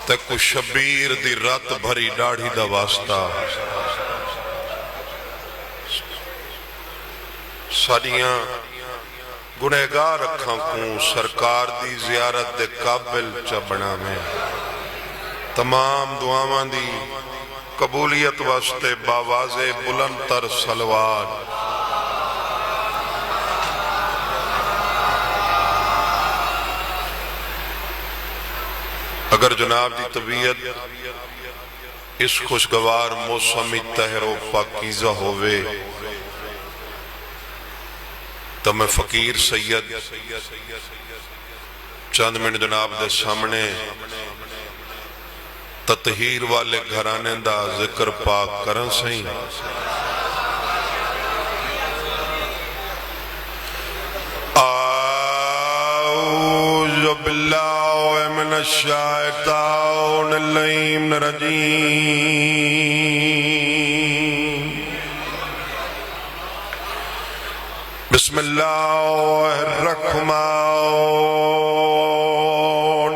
تے کو شبیر دی رات بھری ڈاڑھی دا واسطہ ساڑیاں گنہگار رکھاں کوں سرکار دی زیارت دے قابل چبنا میں تمام دعاواں دی قبولیت واسطے باواز بلند تر صلوات اگر جناب دی طبیعت اس خوشگوار موسمی تہر و پاکیزہ ہوئے تو میں فقیر سید چند منٹ جناب دے سامنے تطہیر والے گھرانے دا ذکر پاک کرن سہیں اعوذ باللہ من الشیطان اللعین الرجیم بسم اللہ الرحمن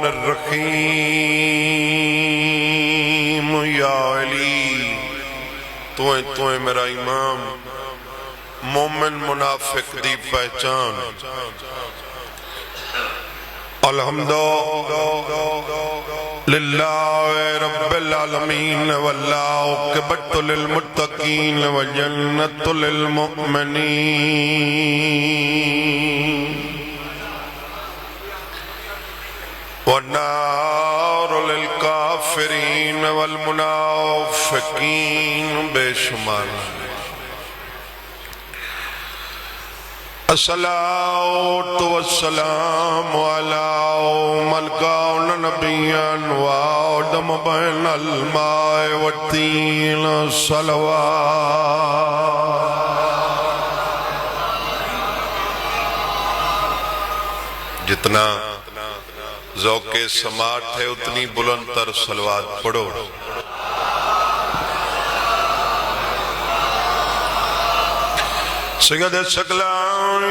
الرحیم یا علی تو میرا امام مومن منافق دی پہچان الحمدللہ رب العالمین والعاقبۃ للمتقین والجنۃ للمؤمنین والنار للکافرین والمنافقین بے شمار الصلاة والسلام على من كان نبيا وآدم بين الماء والطين صلوات جتنا ذوق سماعت ہے اتنی بلند تر صلوات پڑھو سید الثقلین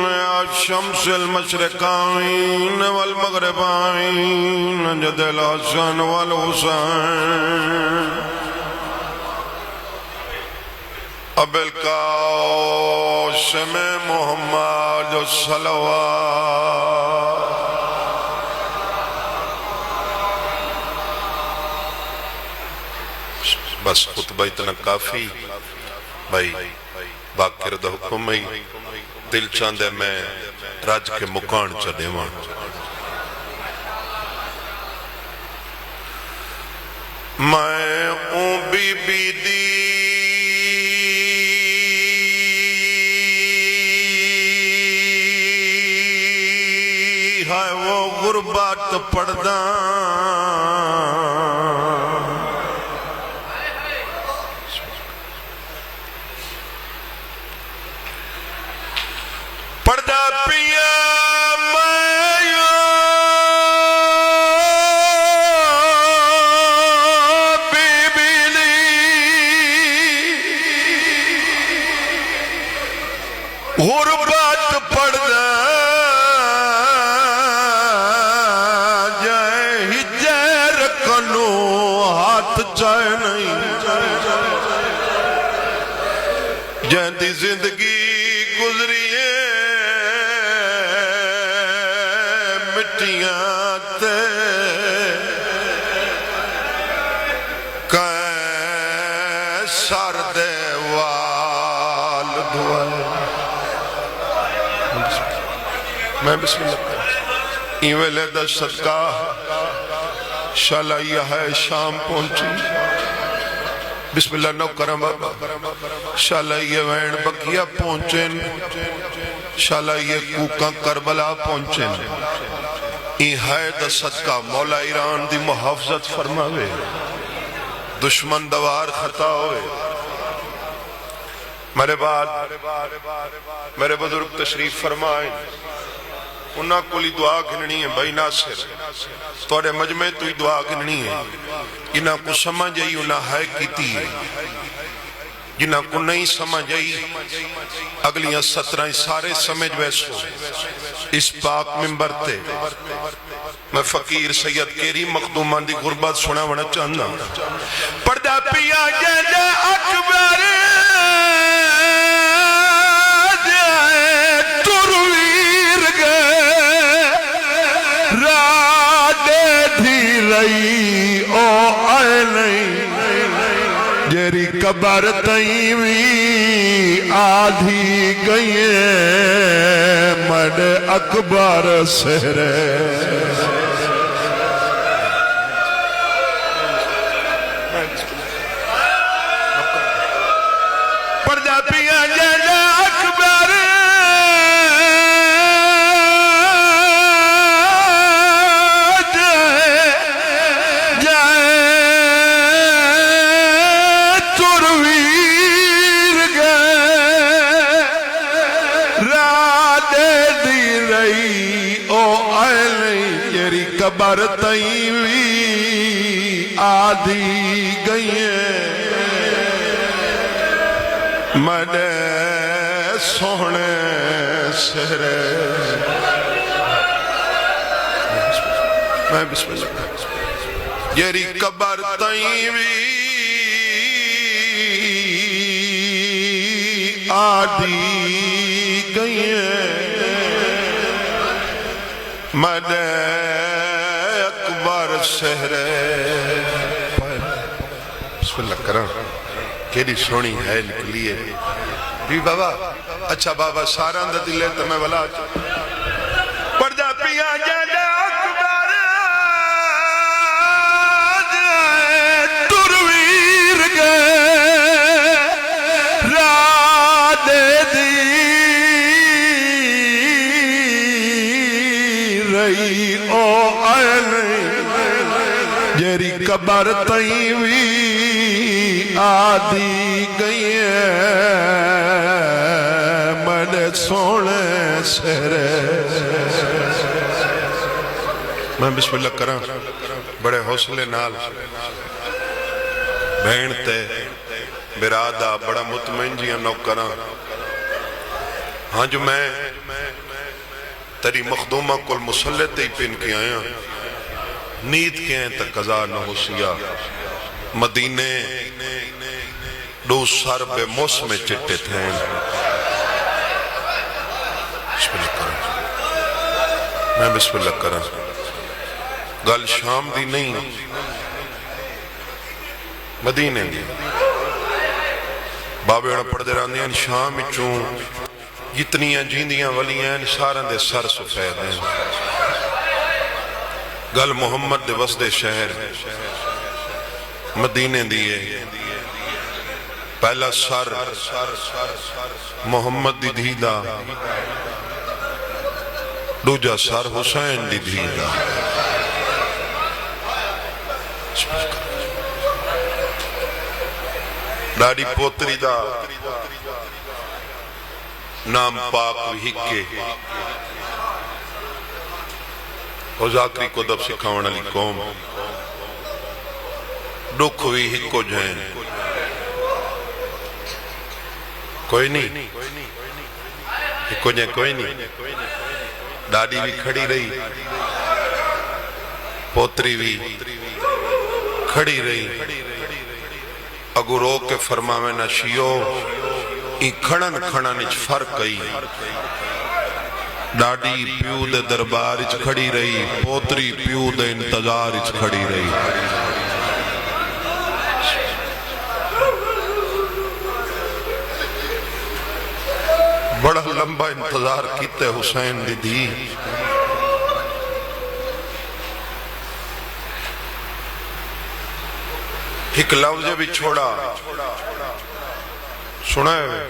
یا شمس المشرقین والمغربین جد الحسن والحسین اب القاسم محمد صلوات بس خطبہ اتنا کافی بھائی باقر دا حکم ہی دل چاندے میں راج کے مکان چڑے وہاں میں اون بی بی دی ہے وہ غربات پڑھدا غربت پڑھنا جائے ہجر کنو ہاتھ چاہے نہیں جائے دی زندگی گزریے مٹیاں تے کیسر دے وال دھوائے میں بسم اللہ این ویلے دا صدقہ شالہ یہ ہے شام پہنچی بسم اللہ نو کرم بابا شالہ یہ وین بکیا پہنچیں شالہ یہ کوکاں کربلا پہنچیں این ہے دا صدقہ مولا ایران دی محافظت فرماوے دشمن دوار خطا ہوئے میرے بعد میرے بزرگ تشریف فرمائیں انہاں کو لی دعا گھننی ہے بھائی ناصر توڑے مجمع تو ہی دعا گھننی ہے انہاں کو سمجھ آئی انہاں ہے کیتی ہے جنہ کو نہیں سمجھ آئی اگلیاں 17 سارے سمجھ ویسو اس پاک ممبر تے میں فقیر سید کیری مخدومان دی غربت سنا ونا چاہنا پردہ پیا جے جے اکبر جے ترویر گئے رادے دھی رئی او آئے نہیں جیری قبر تیوی آدھی گئی مد اکبر سہرے پردہ پیا جے جے اکبر قبر تیوی آدھی گئی منے سونے سہرے میں بسم اللہ یری قبر تیوی آدھی گئی منے سہرے بسم اللہ کرم کیلی سونی ہے نکلیے بھی بابا اچھا بابا سارا اندر دلے تو میں بلا پردہ پیا جے جے اکبر جے ترویر گئے رادے دی رئی او آئے جیری قبر تیوی آدھی گئی من سونے سہرے میں بسم اللہ کراں بڑے حوصلے نال بہن تے برادہ بڑا مطمئن جیاں نو کراں ہاں جو میں تیری مخدومہ کل مسلط ہی پن کی آیا نیت کے ہیں تک قضا نہ ہو سیا مدینے دو سر بے موسم چٹے تھے بسم اللہ کریں میں بسم اللہ کریں گل شام دی نہیں مدینے دی بابے اڑا پڑھ دے رہا دیا شام چون جتنیاں جیندیاں ولیاں سارن دے سر سفید ہیں گل محمد دے وسدے شہر مدینے دیئے پہلا سر محمد دی دھیدہ دوجہ سر حسین دی دھیدہ ڈاڑی پوتری دا نام پاک ہکے او ذاکری کو دب سکھاون علی قوم دکھ ہوئی ہکو جائیں کوئی نہیں ہکو جائیں کوئی نہیں ڈاڑی بھی کھڑی رہی پوتری بھی کھڑی رہی اگو رو کے فرماوے نشیو ای کھڑن کھڑن اچ فرق کئی ڈاڑی پیو دے دربار اچ کھڑی رہی پوتری پیو دے انتظار اچ کھڑی رہی بڑا لمبا انتظار کیتے حسین دی دی ایک لفظ بھی چھوڑا سنا ہے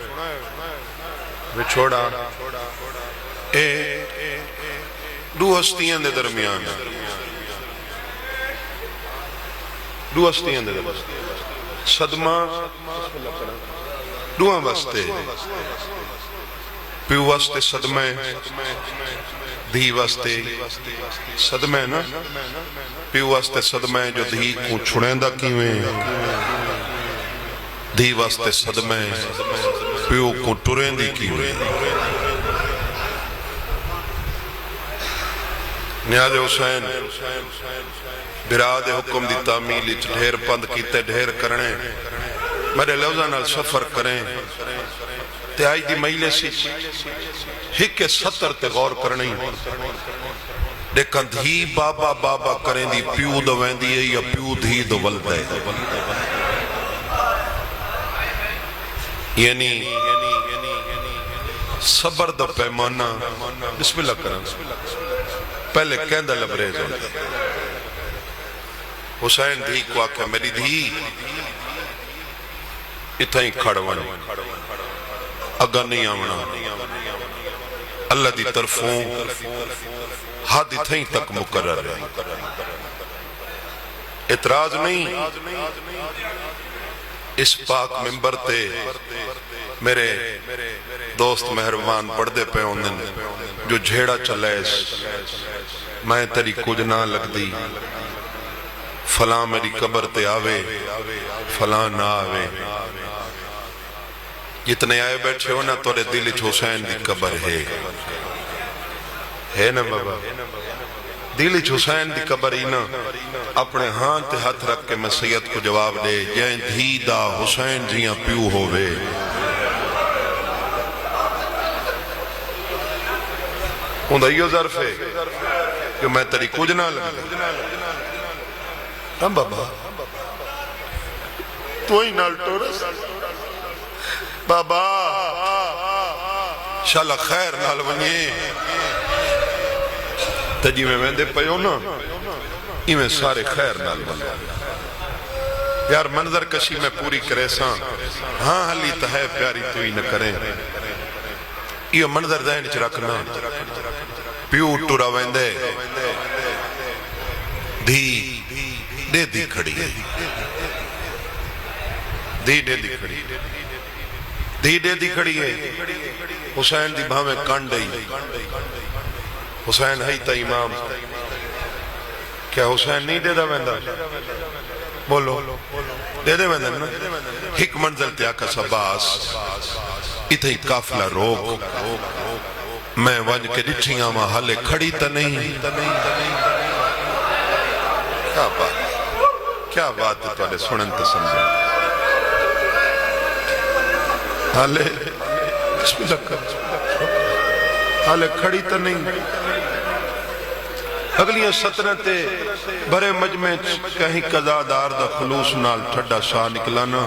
بھی چھوڑا دو ہستیاں دے درمیان دو ہستیاں دے درمیان صدمہ دوہاں واسطے پیو واسطے صدمہ دھی واسطے صدمہ نا پیو واسطے صدمہ جو دھی کو چھڑیں دا کیویں دی واسطے صدمے پیو کو ٹرین دی کی نیاز حسین براد حکم دی تعمیل ڈھیر پند کیتے ڈھیر کرنے میرے لوزہ نال سفر کریں تے آئی دی مہیلے سی ہک ستر تے غور کرنے لیکن دھی بابا بابا کریں دی پیو دو ویندی ہے یا پیو دھی دو ولد ہے یعنی صبر دو پیمانہ بسم اللہ کریں پہلے کہندہ لبریز ہو حسین دھی کو آکھا میری دھی اتھائی کھڑوان اگا نہیں آمنا اللہ دی طرفوں حد اتھائی تک مقرر ہے اعتراض نہیں اس پاک ممبر تے میرے دوست مہربان پڑھدے پہ ہوندن جو جھیڑا چلیس میں تیری کچھ نہ لگ دی فلاں میری قبر تے آوے فلاں نہ آوے جتنے آئے بیٹھے ہو نا تورے دل حسین دی قبر ہے نا بابا دل حسین دی قبر ہی نا اپنے ہاں تے ہاتھ رکھ کے میں سید کو جواب دے جائیں دھی دا حسین جیاں پیو ہووے ہوندہ یہ ظرف ہے کہ میں تیری کچھ نہ لگا ہم بابا تو ہی نال ٹورس بابا شاءاللہ خیر نال ونیے تجی میں ویندے پیو نا ہی میں سارے خیر نال ونیے یار منظر کشی میں پوری کرے ساں ہاں حلی تہے پیاری تو ہی نہ کریں یہ منظر ذہن چ رکھنا پیو ٹورا ویندے دھی دے دی کھڑی ہے دھی دے دی کھڑی دھی دے دی کھڑی ہے حسین دی بھاویں کانڈ ہے حسین ہے تا امام کیا حسین نہیں دے دا ویندہ بولو دے دے ویندہ نا ہک منزل تے آکا سباس اتھائی کافلہ روک میں ونج کے ڈٹھیاں ماں حالے کھڑی تا نہیں کیا بات ہے تو آلے سنن تا سمجھیں حالے بسم اللہ کر حالے کھڑی تا نہیں اگلیاں ستنتے بھرے مجمع کہیں قضادار دا خلوص نال ٹھڈا شاہ نکلانا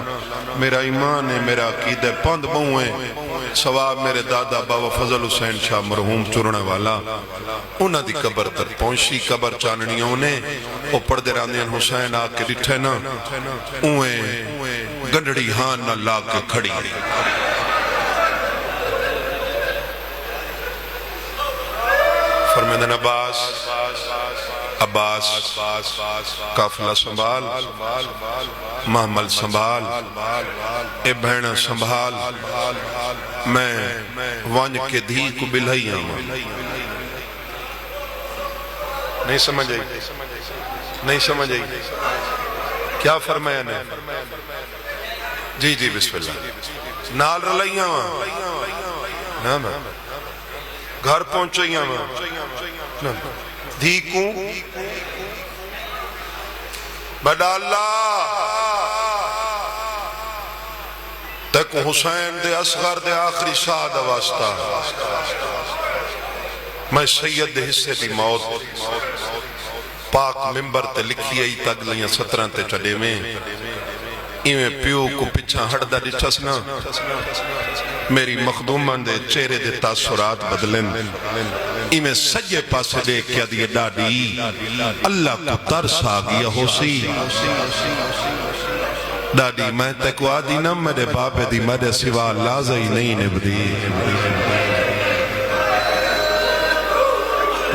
میرا ایمان ہے میرا عقیدہ پند بہوں ہے سواب میرے دادا بابا فضل حسین شاہ مرحوم چرنے والا انہاں دی قبر تر پہنچی قبر چاننیوں نے وہ پردے راندین حسین آکے ڈٹھے نا اوہیں گنڈڑی ہاں نہ لا کے کھڑی فرمیدن عباس قافلہ سنبھال محمل سنبھال اے بہنہ سنبھال میں وانج کے دھی کو بلہی آماں نہیں سمجھ آئی نہیں سمجھ آئی کیا فرمایا نے جی جی بسم اللہ نال رلائی آماں گھر پہنچائی آماں دھی کو بڑا اللہ تک حسین دے اصغر دے آخری شاہ دا واسطہ میں سید دے حصے دی موت پاک ممبر تے لکھی آئی تک لیاں 17 تے چڑے میں ایویں پیو کو پچھا ہڑ دا ڈٹھسنا میری مخدومان دے چہرے دے تاثرات بدلن ایمیں سجے پاسے دے کیا دیئے ڈاڈی اللہ کو ترس آگیا ہو سی ڈاڈی میں تکوا دی نا میرے باپے دی میرے سوا لازہی نہیں نبدی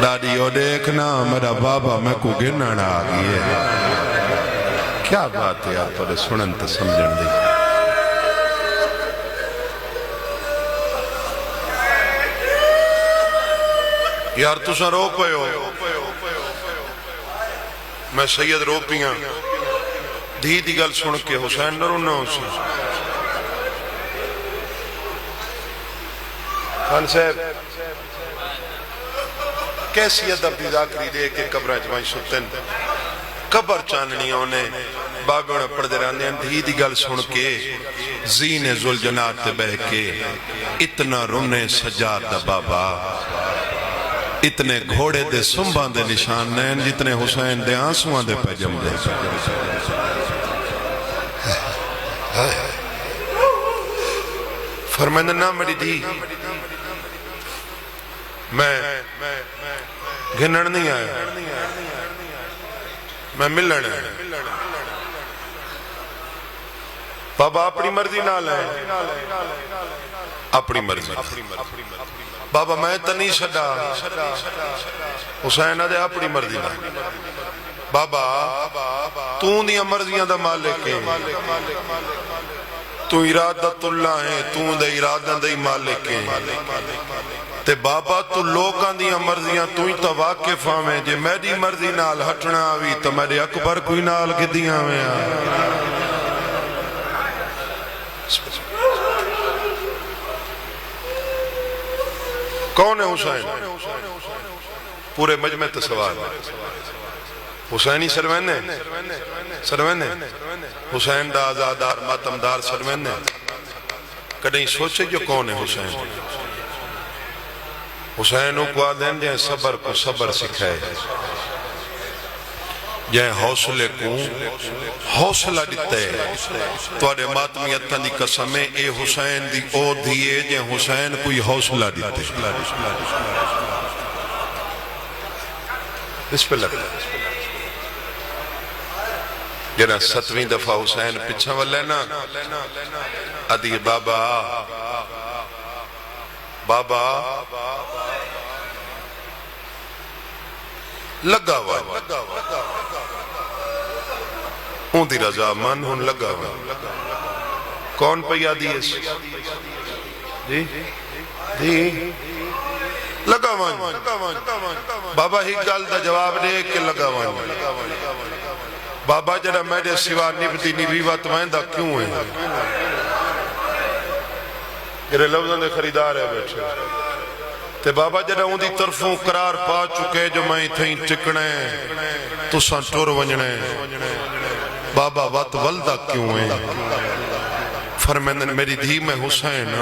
ڈاڈی او دیکھنا میرا بابا میں کو گننا آگئی ہے کیا بات ہے آپ توڑے سنن تا سمجھن دی یار تُساں رو پے ہو میں سید رو پیاں دھی دی گل سن کے حسین نہ رونا ہو سی خان صاحب کیسی ادب دی ذاکری دے کے قبرہ چوائیں سوتن قبر چاننی ہونے بابے انہیں پڑھ دے رہنے ہیں دھی دی گل سن کے زین ذوالجنات تے بہ کے اتنا رونے سجاد دا بابا اتنے گھوڑے دے سنبان دے نشان نین جتنے حسین دے آنسوان دے پیجم دے فرمائندہ نا میری دی میں گھنن نہیں آیا میں ملن ہے بابا اپنی مرضی نہ لائیں اپنی مرضی بابا میں تنی شدہ حسین دے اپنی مرضی نہ بابا تو دیا مرضیاں دا مالک ہے تو ارادت اللہ ہے تو دے ارادہ دے مالک ہے تے بابا تو لوگاں دیا مرضیاں تو ہی تو واقف آویں جے میری مرضی نال ہٹنا آوی تو میرے اکبر کوئی نال گدیاں آویں کون ہے حسین پورے مجمع تصوار حسینی سروین حسین دا آزادار ماتمدار سروین کدیں سوچے جو کون ہے حسین حسینوں کو آدھیں جائیں صبر کو صبر سکھائے جائیں حوصلے کو حوصلہ دیتے توڑے ماتمیت دی قسمیں اے حسین دی او دیئے جائیں حسین کوئی حوصلہ دیتے بسم اللہ جنا ستویں دفعہ حسین پچھا واللینا ادھی بابا بابا لگا ہوا ہوں دی رضا من ہوں لگا ہوا کون پیا دیس جی جی لگا ہوا بابا ہی گل دا جواب دے کے لگا ہوا بابا جڑا میرے سوا نبتی نبیوت ویندہ کیوں ہے میرے لفظوں نے خریدار ہے بیٹھے تے بابا جڑا ہوں دی طرفوں قرار پا چکے جو میں تھیں ٹکنے تو سان ٹور ونجنے بابا وات والدہ کیوں ہے فرمائندن میری دھی میں حسین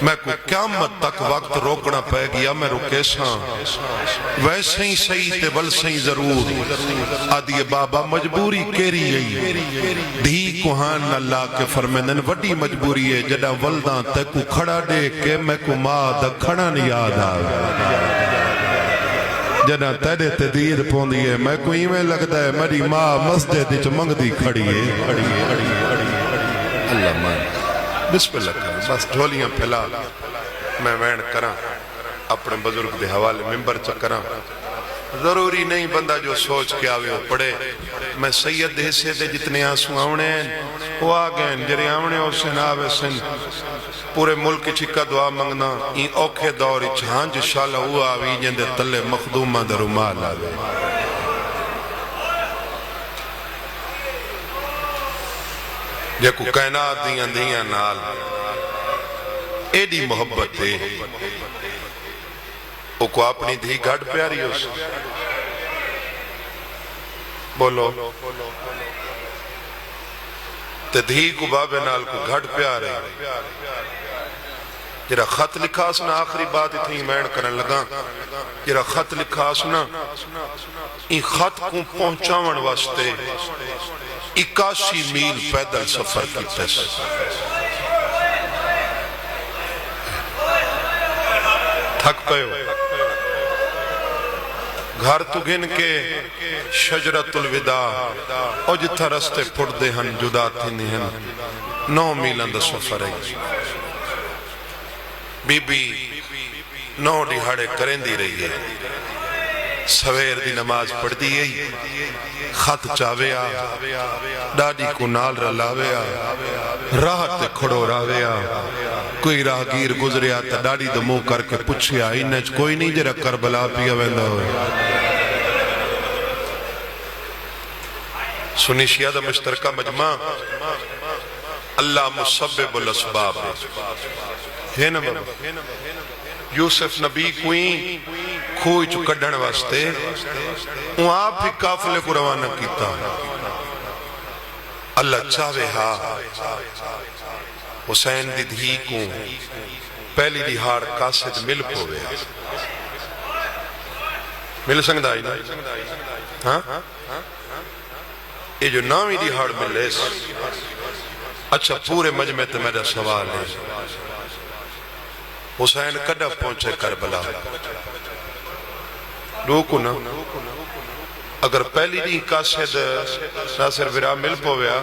میں کو قیامت تک وقت روکنا پہ گیا میں رکے ساں ویسے ہی صحیح تے ویسے ہی ضرور آدھی بابا مجبوری کیری گئی دھی کو ہاں اللہ کے فرمائندن وڈی مجبوری ہے جڑا ولداں تے کو کھڑا دے کے میں کو ماں دا کھڑا نہیں یاد آگا جنا تیرے تے دیر پوندی ہے میں کو ایمیں لگتا ہے میری ماں مسجد وچ منگدی کھڑی ہے اللہ مان بسم اللہ کریں بس ڈھولیاں پھیلا میں وین کراں اپنے بزرگ دے حوالے ممبر چکراں ضروری نہیں بندہ جو سوچ کے آوے ہو پڑے میں سید دے حصے دے جتنے آنسو آونے ہیں وہ آگئے ہیں جرے آونے ہو سن آوے سن پورے ملک چکا دعا منگنا این اوکھے دوری چھانج شالہ ہوا آوی جندے تلے مخدومہ در امال آوے جے کو کائنات دیاں دیاں نال ایڈی محبت ہے او کو اپنی دھی گھڑ پیاری ہو سو بولو تے دھی کو بابے نال کو گھڑ پیارے جرا خط لکھا سنا آخری بات اتنی مین کرن لگا جرا خط لکھا سنا این خط کو پہنچاون واسطے 81 میل پیدل سفر کی تیس تھک پہ ہو گھر تو گن کے شجرت الوداع او جتھا رستے پھڑ دے ہن جدا تھی نہیں ہن 9 میل اندر سفر ہے بی بی 9 ڈیہاڑے کریں دی رہی ہے سویر دی نماز پڑھ دی گئی خط چاویا ڈاڈی کو نال رلاویا راحت کھڑو راویا کوئی راہگیر گزریا تا ڈاڈی دو منہ کر کے پوچھیا انج کوئی نہیں جرا کربلا پیا ویندا ہوئے سنی شیعہ دا مشترکہ مجمع اللہ مسبب الاسباب ہے نا بابا یوسف نبی کوئی کھوئی چو کڈن واسطے وہ آپ ہی قافلے کو روانہ کیتا اللہ چاہوے ہاں حسین دی دھی کو پہلی دہاڑ قاصد مل پوے مل سکتا ہی نا ہاں یہ جو نامی دہاڑ ملے اچھا پورے مجمع تے میرا سوال ہے حسین کڈا پہنچے کربلا روکو نا اگر پہلی دی قاصد ناصر ورا مل پویا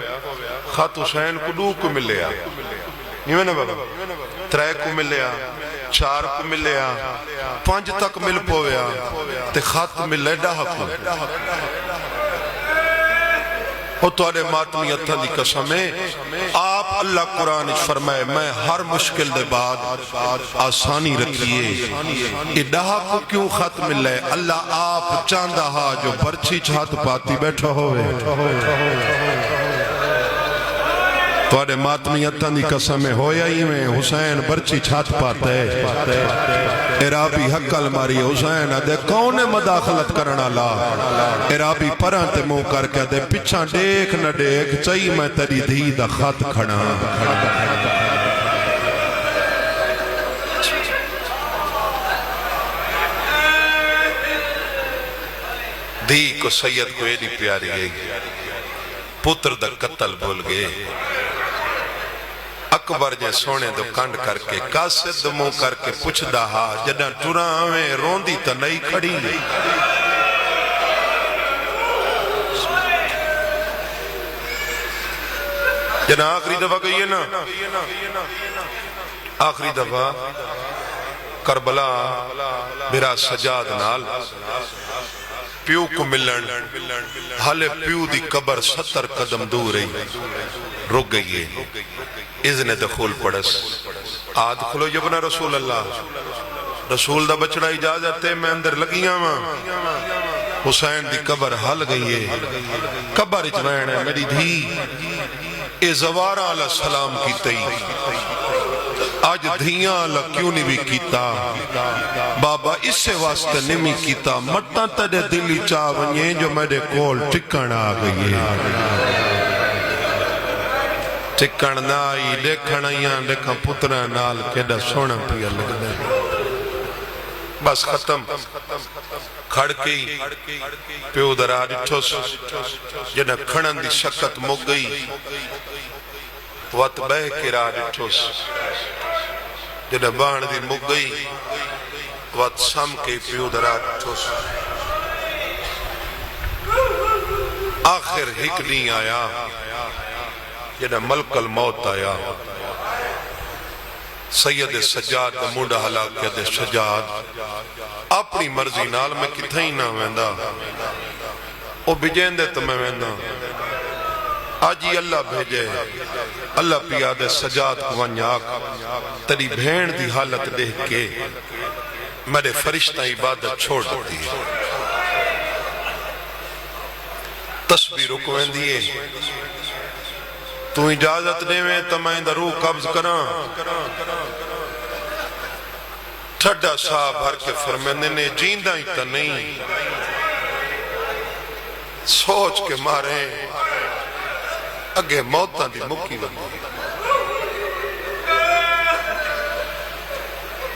خط حسین کو دو کو ملیا نہیں نا بابا ترے کو ملیا چار کو ملیا پانچ تک مل پویا تے خط ملے ڈاہ کو وہ توڑے ماتمی اتھا دی قسم ہے آپ اللہ قرآن فرمائے میں ہر مشکل دے بعد آسانی رکھیے یہ ڈاہا کو کیوں خط مل ہے اللہ آپ چاندہ ہا جو برچی چھات پاتی بیٹھا ہوئے توڑے ماتمی اتھا دی قسم ہے ہویا ہی میں حسین برچی چھات پاتے عرابی حق الماری حسین دے کون مداخلت کرنا لا عرابی پرانتے مو کر کے دے پچھا دیکھ نہ دیکھ چاہی میں تری دھی دا خط کھڑا دھی کو سید کو ایڈی پیاری گئی پتر دا قتل بھول گئے اکبر جے سونے دو کنڈ کر کے قاصد دو مو کر کے پچھ دہا جدہ ٹوراں روندی تا نئی کھڑی جنہ آخری دفعہ کہیے نا آخری دفعہ کربلا میرا سجاد نال پیو کو ملن حالے پیو دی قبر 70 قدم دور رہی رک گئی ہے اذن دخول پڑس آدھ کھلو جبنا رسول اللہ رسول دا بچڑا اجازت ہے میں اندر لگیاں ماں حسین دی قبر حل گئی ہے قبر اچھوین ہے میری دھی اے زوارہ علیہ السلام کی تی آج دھیاں اللہ کیوں نہیں بھی کیتا بابا اس سے واسطہ نہیں کیتا مٹا تڑے دلی چاونیے جو میرے کول ٹکن آگئی ہے ٹکن نائی دیکھنائیاں دیکھاں پترہ نال کیڑا سونا پیا لگ دے بس ختم کھڑکی پیو در آج ٹھوس جنہ کھڑن دی شکت مگ گئی وات بہ کے راج ٹھوس جنہ بان دی مگ گئی وات سم کے پیو در آج ٹھوس آخر ہک نہیں آیا جنہ ملک الموت آیا سید سجاد دا موڈا حلاکت سجاد اپنی مرضی نال میں کتھا ہی نہ ویندہ او بجین دے تو میں ویندہ آجی اللہ بھیجے اللہ پیادے سجاد کو ونیاک تری بھین دی حالت دیکھ کے میرے فرشتہ عبادت چھوڑ دیتی ہے تصویروں کو ویندیے تو اجازت دے میں تو میں روح قبض کراں ٹھڈا صاحب ہر کے فرمیندے نے جیندہ ہی تا نہیں سوچ کے مارے اگے موتاں دی مکی بندی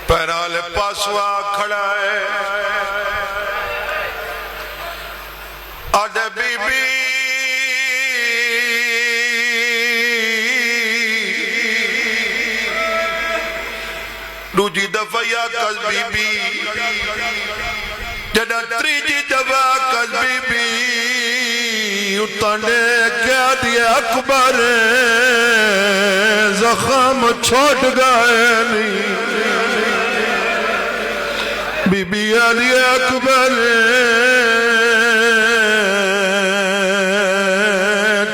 پیرال پاسوا کھڑا ہے آدھے بی بی دوجی دفعہ یا کس بی بی جدہ تریجی دفعہ کس بی بی اتنے کیا دیا اکبر زخم چھوڑ گئے نہیں بی بی علی اکبر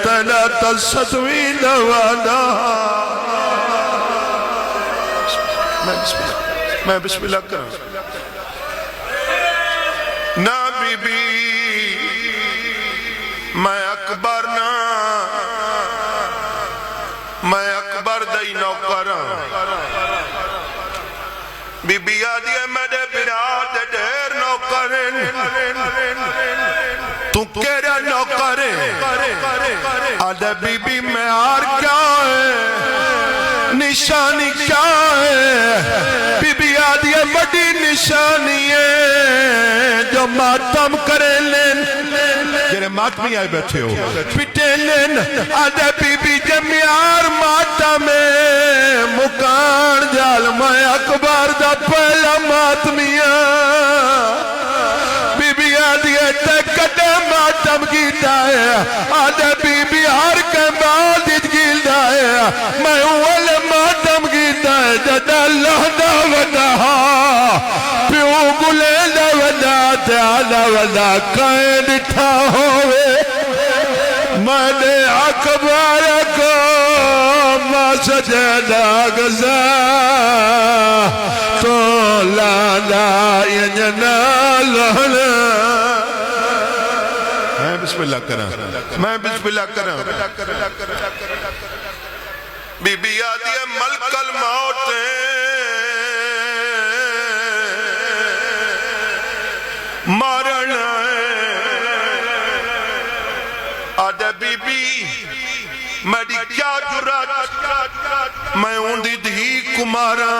تلا تصدوی نوانا میں بسم اللہ کروں نا بی بی میں اکبر نا میں تو کیرا نوکر آدھا بی بی معیار کیا ہے نشانی کیا ہے بی بی آدھی بڑی نشانی ہے جو ماتم کرے لین جنہیں ماتمی آئے بیٹھے ہو پٹے لین آدھا بی بی جمیار ماتم مکان جال میں اکبر دا پہلا ماتمیاں بی بی آدھی کٹے ماتم گیتا ہے آدھا بی بی ہر کے بعد گیتا ہے میں اول ماتم گیتا ہے جدا اللہ دا ودا پیو گلے دا ودا تیادا ودا کائیں ڈٹھا ہوئے میں نے اکبر کو ما سجدہ گزا تو لالا ینجنا لہنا میں بسم اللہ کریں میں بسم اللہ کریں بی بی آدھی ہے ملک الموت مارنا آدھے بی بی میری کیا جرات میں اندھی دھی کمارا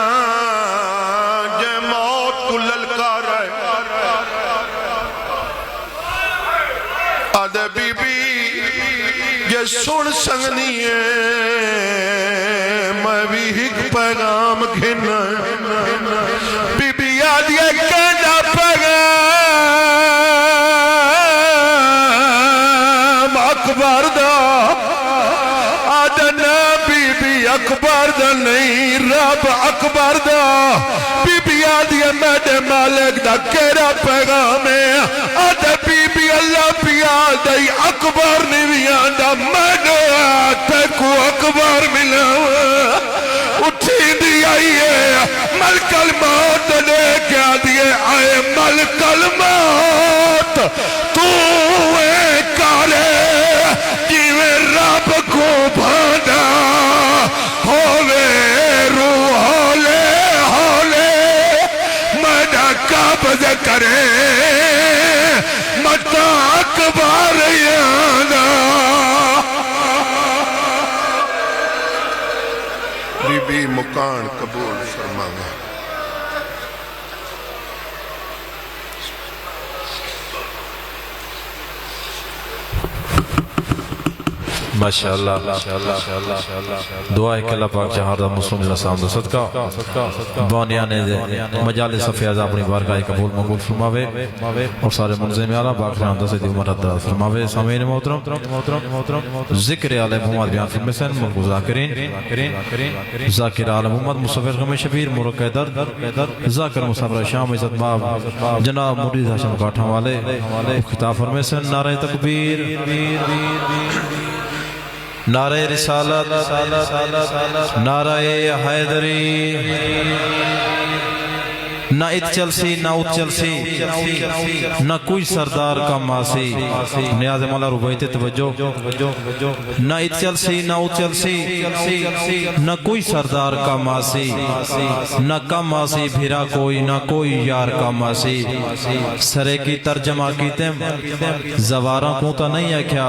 جے موت کو للکار ہے آدھے بی بی یہ سن سنگنی ہے میں بھی ایک پیغام گھنا بی بی آدھی ہے کہنا پیغام اکبر دا آدھنا بی بی اکبر دا نہیں رب اکبر دا بی بی آدھی ہے میڈے مالک دا کیرا پیغام ہے آدھا بی بی اللہ پیاد دائی اکبر نیویاں دا میڈے آتے کو اکبر ملا اٹھی دی آئیے ملک الموت لے کیا دیئے آئے ملک الموت تو اے کارے جیوے رب کو بھانا ہووے روح ہولے ہولے مدہ قبض کرے مدہ اکبر یانا بی بی مکان قبول فرمانا ماشاءاللہ دعائے کہ اللہ پاک جہاں دا مسلم اللہ سلام دا صدقہ بانیانے دے مجالس فیاض اپنی بارگاہ قبول مقبول فرماوے اور سارے منظم اعلیٰ باقران دا سیدی عمر حد فرماوے سامعین محترم ذکر علیہ محمد بیان فلم سن ملک ذاکرین ذاکر عالم محمد مصفر غم شبیر مرک در ذاکر مصفر شام عزت باب جناب مرید حشم کاٹھاں والے خطاب فرمے سن نعرہ تکبیر نعرہ رسالت نعرہ حیدری نہ ات چلسی نہ ات چلسی نہ کوئی سردار کا ماسی نیاز مولا ربیت توجہ نہ ات چلسی نہ ات چلسی نہ کوئی سردار کا ماسی نہ کم ماسی بھیرا کوئی نہ کوئی یار کا ماسی سرے کی ترجمہ کی تم زواراں کوتا نہیں ہے کیا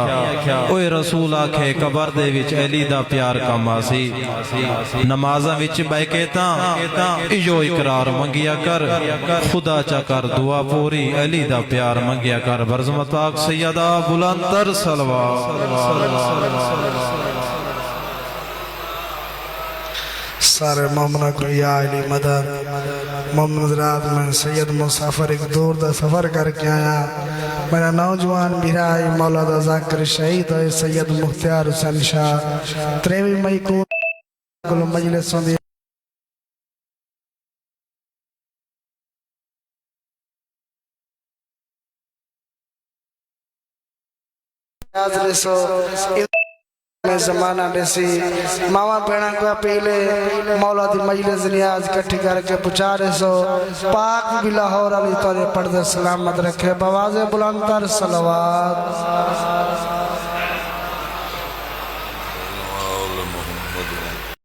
اوہ رسول آکھے قبر دے وچ علی دا پیار کا ماسی نمازہ وچ بیکیتا ایجو اقرار منگیا کر خدا چا کر دعا پوری علی دا پیار منگیا کر برزمت پاک سیدہ بلندر سارے مومنہ کو یا علی مدد محمد رات میں سید مسافر ایک دور دا سفر کر کے آیا میرا نوجوان بھیرائی مولا دا ذاکر شہید ہے سید مختار حسین شاہ 23 مئی کو کل مجلسوں دی میں زمانہ دیسی ماما پیڑا کو پیلے مولا دی مجلس نیاز کٹھی کر کے پچارے سو پاک بھی لاہور علی طور پردہ سلامت رکھے بواز بلندر صلوات